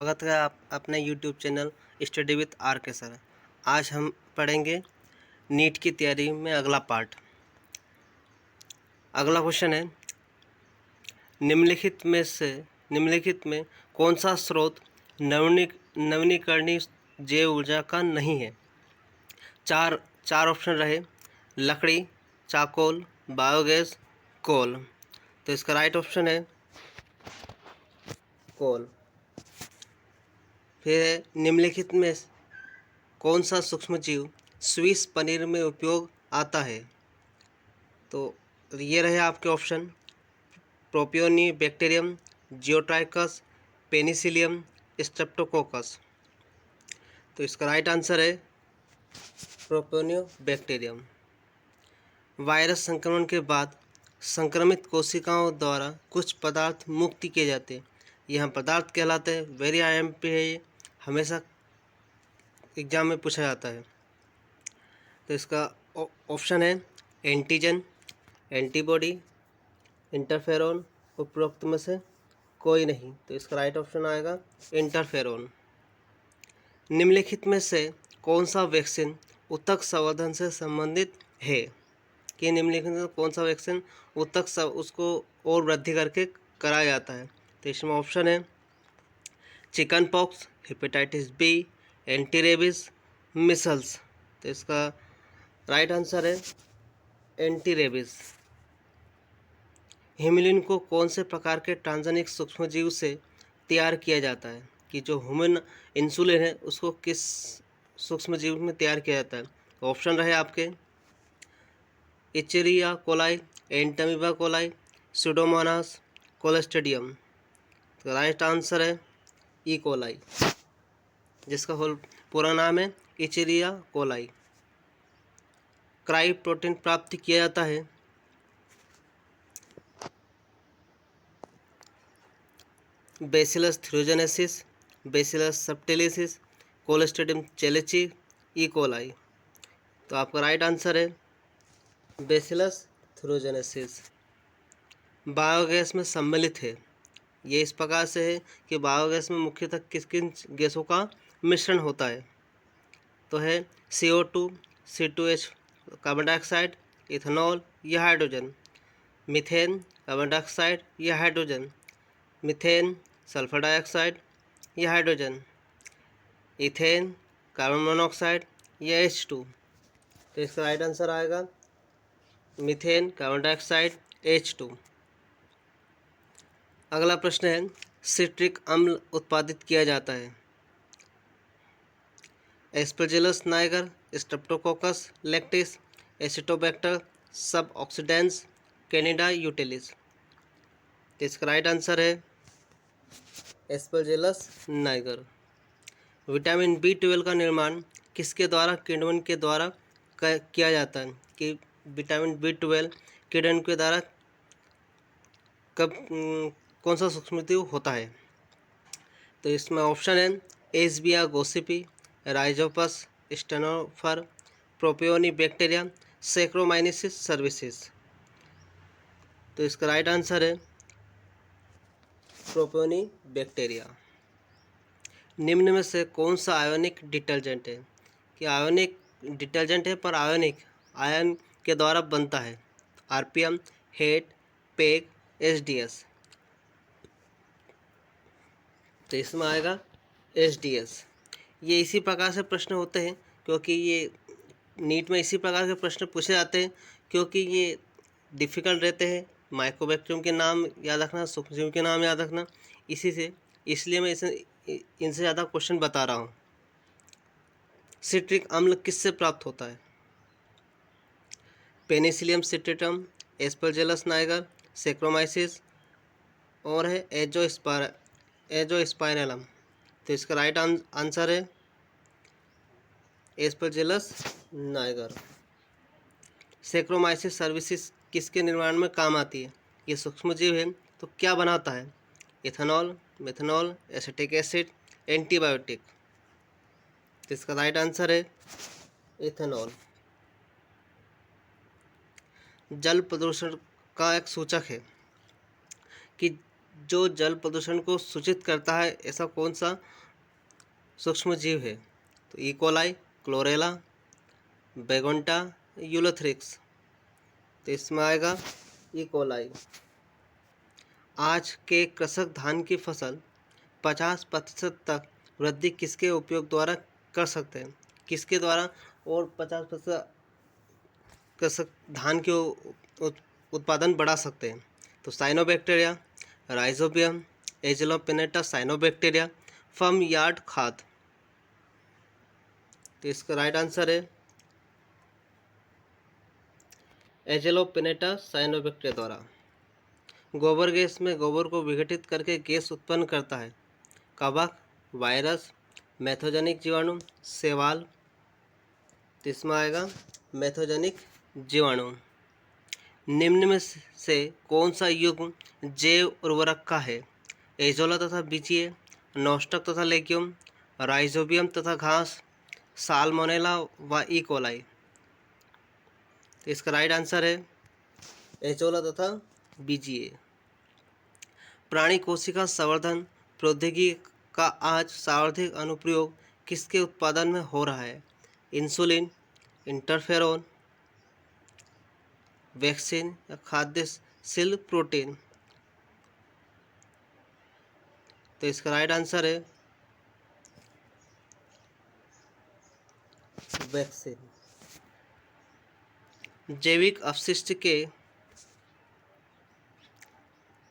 स्वागत है आप अपने YouTube channel study with R K sir. आज हम पढ़ेंगे नीट की तैयारी में अगला पार्ट। अगला क्वेश्चन है, निम्नलिखित में कौन सा स्रोत नवीनीकरणीय जैव ऊर्जा का नहीं है। चार ऑप्शन रहे, लकड़ी, चारकोल, बायोगैस, कोल। तो इसका राइट ऑप्शन है कोल। फिर है, निम्नलिखित में कौन सा सूक्ष्मजीव स्विस पनीर में उपयोग आता है। तो ये रहे आपके option, propionibacterium, geotrichum, penicillium, streptococcus. तो इसका राइट आंसर है प्रोपियोनियो बैक्टीरियम। वायरस संक्रमण के बाद संक्रमित कोशिकाओं द्वारा कुछ पदार्थ मुक्त किए जाते हैं। यह पदार्थ कहलाते हैं, वेरी IMP है ये, हमेशा एग्जाम में पूछा जाता है। तो इसका ऑप्शन है एंटीजन, एंटीबॉडी, इंटरफेरोन, उपरोक्त में से कोई नहीं। तो इसका राइट ऑप्शन आएगा इंटरफेरोन। निम्नलिखित में से कौन सा वैक्सीन ऊतक संवर्धन से संबंधित है। कि निम्नलिखित में कौन सा वैक्सीन उसको और वृद्धि करके कराया जाता है। तो इसमें ऑप्शन है chicken pox, hepatitis B, anti rabies, measles. तो इसका राइट आंसर है एंटी रेबीज। हिमलिन को कौन से प्रकार के ट्रांसजेनिक सूक्ष्मजीव से तैयार किया जाता है। कि जो ह्यूमन इंसुलिन है उसको किस सूक्ष्मजीव में तैयार किया जाता है। तो ऑप्शन रहे आपके इचेरिया कोलाई, एंटमीबा कोलाई, सुडोमोनास, कोलेस्ट्रिडियम। तो राइट आंसर है ई कोलाई, जिसका पूरा नाम है इचेरिया कोलाई। क्राई प्रोटीन प्राप्त किया जाता है बेसिलस थ्यूरोजेनेसिस, बेसिलस सबटिलिसिस, कोलेस्ट्रिडियम चेलेची, ई कोलाई। तो आपका राइट आंसर है बेसिलस थ्यूरोजेनेसिस। बायोगैस में सम्मिलित है। ये इस प्रकार से है कि बायोगैस में मुख्यतः किस किन गैसों का मिश्रण होता है। तो है CO2, C2H carbon dioxide, ethanol या हाइड्रोजन, मीथेन कार्बन डाइऑक्साइड या हाइड्रोजन, मीथेन सल्फर डाइऑक्साइड या हाइड्रोजन, इथेन कार्बन मोनोऑक्साइड या H2। तो इसका राइट आंसर आएगा मीथेन कार्बन डाइऑक्साइड H2। अगला प्रश्न है, सिट्रिक अम्ल उत्पादित किया जाता है Aspergillus Niger, Streptococcus lactis, Acetobacter सब ऑक्सीडेंस, कैनिडा यूटिलिस। तो इसका राइट आंसर है एस्परजिलस नाइगर। विटामिन B12 का निर्माण किसके द्वारा किण्वन के द्वारा किया जाता है। कि विटामिन B12 किण्वन के द्वारा कौन सा सूक्ष्मजीव होता है। तो इसमें ऑप्शन है एस्बिया गोसिपी, राइजोपस, स्टेनोफर, प्रोपियोनी बैक्टीरिया, सैक्रोमाइसिस सर्विसेज। तो इसका राइट आंसर है प्रोपियोनी बैक्टीरिया। निम्न में से कौन सा आयोनिक डिटर्जेंट है। कि आयोनिक डिटर्जेंट है पर आयन के द्वारा बनता है। RPM, hate, peg, SDS। तो इसमें आएगा SDS। ये इसी प्रकार से प्रश्न होते हैं क्योंकि ये नीट में इसी प्रकार के प्रश्न पूछे जाते हैं क्योंकि ये डिफ़िकल्ट रहते हैं। माइक्रोबैक्टीरियम के नाम याद रखना, सूक्ष्मजीव के नाम याद रखना, इसलिए मैं इनसे ज़्यादा क्वेश्चन बता रहा हूँ। सिट्रिक अम्ल किससे प्राप्त होता है। पेनिसिलियम सिट्रेटम, एस्परजिलस नाइगर, सैक्रोमाइसिस और है एजोस्पाइरलम। तो इसका राइट आंसर है एस्परजिलस नाइगर। सैक्रोमाइसिस सर्विसेज किसके निर्माण में काम आती है। ये सूक्ष्मजीव है तो क्या बनाता है। Ethanol, methanol, acetic acid, antibiotic. तो इसका राइट आंसर है इथेनॉल। जल प्रदूषण का एक सूचक है कि जो जल प्रदूषण को सूचित करता है ऐसा कौन सा सूक्ष्म जीव है? तो इकोलाई, क्लोरेला, बेगोंटा, यूलोथ्रिक्स। तो इसमें आएगा इकोलाई। आज के कृषक धान की फसल 50% तक वृद्धि किसके उपयोग द्वारा कर सकते हैं? किसके द्वारा? और 50% कृषक धान के उत्पादन बढ़ा सकते हैं। तो साइनोबैक्टीरिया, राइजोबियम, एजिलोपिनेटा साइनोबैक्टीरिया, फर्म यार्ड खाद। तो इसका राइट आंसर है एजिलोपिनेटा साइनोबैक्टीरिया द्वारा। गोबर गैस में गोबर को विघटित करके गैस उत्पन्न करता है। कवक, वायरस, मैथोजेनिक जीवाणु, शैवाल। तो इसमें आएगा मैथोजेनिक जीवाणु। निम्न में से कौन सा युग्म जैव उर्वरक का है? एजोला तथा बीजीए, नॉस्टक तथा लेग्यूम, राइजोबियम तथा घास, साल्मोनेला व ई कोलाई। तो इसका राइट आंसर है एजोला तथा बीजीए। प्राणी कोशिका संवर्धन प्रौद्योगिकी का आज सर्वाधिक अनुप्रयोग किसके उत्पादन में हो रहा है? इंसुलिन, इंटरफेरोन, वैक्सीन या खाद्य सेल प्रोटीन। तो इसका राइट आंसर है वैक्सीन। जैविक अपशिष्ट के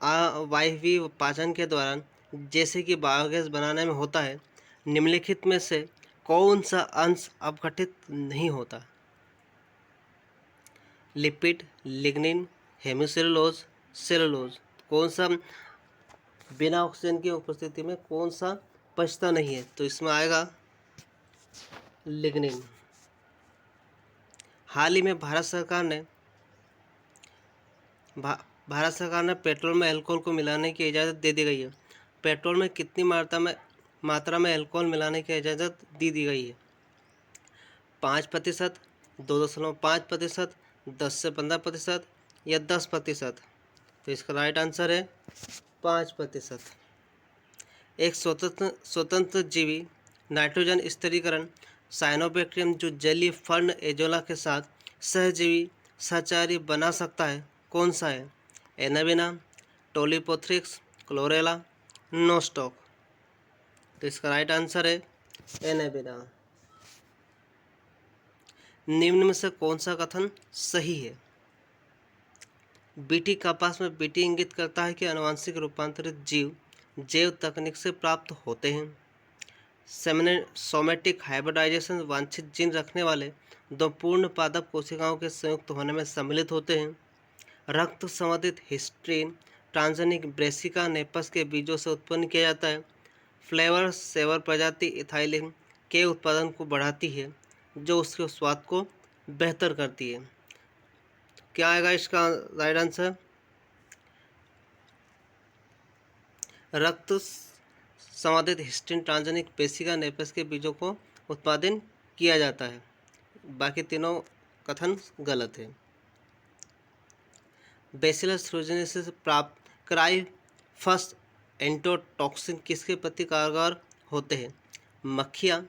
अवायवीय पाचन के दौरान जैसे कि बायोगैस बनाने में होता है, निम्नलिखित में से कौन सा अंश अपघटित नहीं होता? Lipid, lignin, hemicellulose, cellulose. कौन सा बिना ऑक्सीजन की उपस्थिति में कौन सा पचता नहीं है? तो इसमें आएगा लिग्निन। हाल ही में भारत सरकार ने पेट्रोल में अल्कोहल को मिलाने की इजाज़त दे दी गई है। पेट्रोल में कितनी मात्रा में अल्कोहल मिलाने की इजाज़त दी गई है? 5%, 2.5%, 10 से 15% या 10%। तो इसका राइट आंसर है 5%। एक स्वतंत्र जीवी नाइट्रोजन स्थिरीकरण साइनोबैक्टीरियम जो जलीय फर्न एजोला के साथ सहजीवी सहचारी बना सकता है, कौन सा है? Anabaena, tolypothrix, chlorella, nostoc. तो इसका राइट आंसर है एनाबिना। निम्न में से कौन सा कथन सही है? बीटी कपास में बीटी इंगित करता है कि आनुवंशिक रूपांतरित जीव जैव तकनीक से प्राप्त होते हैं। सोमेटिक हाइब्रिडाइजेशन वांछित जीन रखने वाले दो पूर्ण पादप कोशिकाओं के संयुक्त होने में सम्मिलित होते हैं। रक्त संवर्धित हिस्ट्रीन ट्रांसजेनिक ब्रेसिका नेपस के बीजों से उत्पन्न किया जाता है। फ्लेवर सेवर प्रजाति इथाइलिन के उत्पादन को बढ़ाती है जो उसके स्वाद को बेहतर करती है। क्या आएगा इसका राइट आंसर? रक्त संवर्धित हिस्टीन ट्रांसजेनिक ब्रेसिका नेपस के बीजों को उत्पादन किया जाता है। बाकी तीनों कथन गलत है। बेसिलस थ्रोजेनेसिस से प्राप्त क्राइफस एंटोटॉक्सिन किसके प्रति कारगर होते हैं? मक्खियाँ,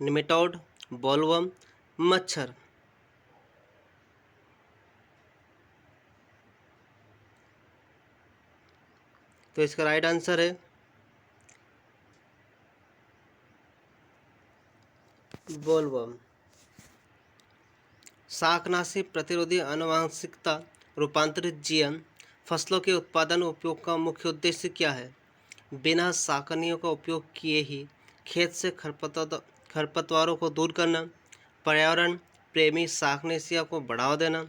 निमेटोड, बॉलवर्म, मच्छर। तो इसका राइट आंसर है बॉलवर्म। शाकनाशी प्रतिरोधी आनुवंशिकता रूपांतरित जीएम फसलों के उत्पादन उपयोग का मुख्य उद्देश्य क्या है? बिना शाकनियों का उपयोग किए ही खेत से खरपतवारों को दूर करना, पर्यावरण प्रेमी शाकनाशियों को बढ़ावा देना,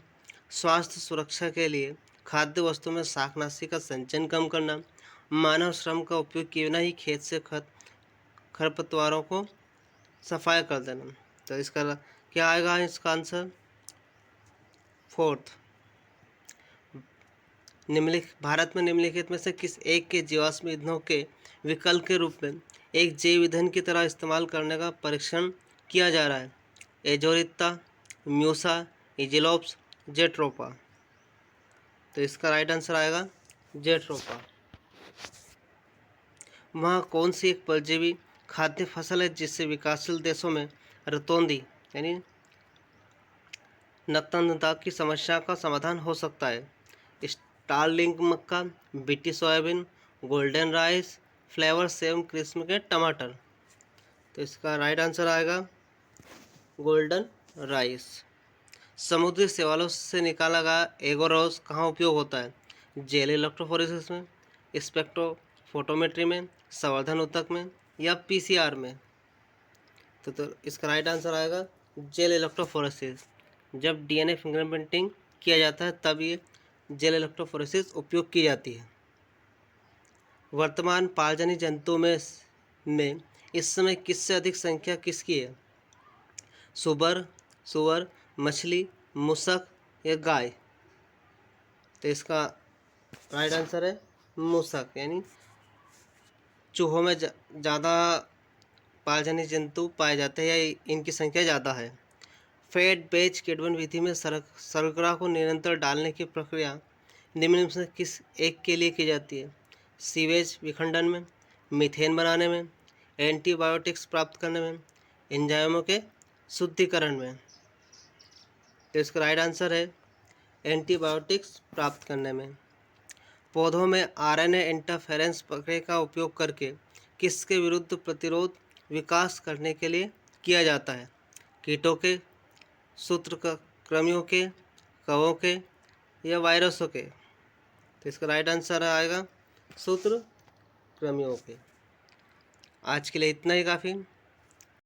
स्वास्थ्य सुरक्षा के लिए खाद्य वस्तु में शाकनाशी का संचयन कम करना, मानव श्रम का उपयोग किए बिना ही खेत से खरपतवारों को सफाई कर देना। तो इसका क्या आएगा इसका आंसर? फोर्थ। भारत में निम्नलिखित में से किस एक के जीवाश्म ईंधनों के विकल्प के रूप में एक जैव ईंधन की तरह इस्तेमाल करने का परीक्षण किया जा रहा है? एजोरिता, म्यूसा, इजिलोप्स, जेट्रोपा। तो इसका राइट आंसर आएगा जेट्रोपा। वहाँ कौन सी एक परजीवी खाद्य फसल है जिससे विकासशील देशों में रतौंधी यानी नक्तंता की समस्या का समाधान हो सकता है? स्टारलिंक मक्का, BT soybean, golden rice, Flavr Savr किस्म के टमाटर। तो इसका राइट आंसर आएगा गोल्डन राइस। समुद्री शैवालों से निकाला गया एगोरोस कहाँ उपयोग होता है? जेल इलेक्ट्रोफोरेसिस में, स्पेक्ट्रोफोटोमेट्री में, संवर्धन ऊतक में या पीसीआर में? तो इसका राइट आंसर आएगा जेल इलेक्ट्रोफोरेसिस। जब डीएनए फिंगरप्रिंटिंग किया जाता है तब ये जेल इलेक्ट्रोफोरेसिस उपयोग की जाती है। वर्तमान पालजनी जंतुओं में इस समय किससे अधिक संख्या किसकी है? सुअर, मछली, मूसक या गाय? तो इसका राइट आंसर है मूसक, यानी चूहों में ज़्यादा पालजनी जंतु पाए जाते हैं या इनकी संख्या ज़्यादा है। फेड बैच किण्वन विधि में शर्करा को निरंतर डालने की प्रक्रिया निम्न में से किस एक के लिए की जाती है? सीवेज विखंडन में, मीथेन बनाने में, एंटीबायोटिक्स प्राप्त करने में, एंजाइमों के शुद्धिकरण में? तो इसका राइट आंसर है एंटीबायोटिक्स प्राप्त करने में। पौधों में आरएनए इंटरफेरेंस प्रक्रिया का उपयोग करके किसके विरुद्ध प्रतिरोध विकास करने के लिए किया जाता है? कीटों के, सूत्रकृमियों के, कवकों के या वायरसों के? तो इसका राइट आंसर आएगा सूत्रकृमियों के। आज के लिए इतना ही काफ़ी।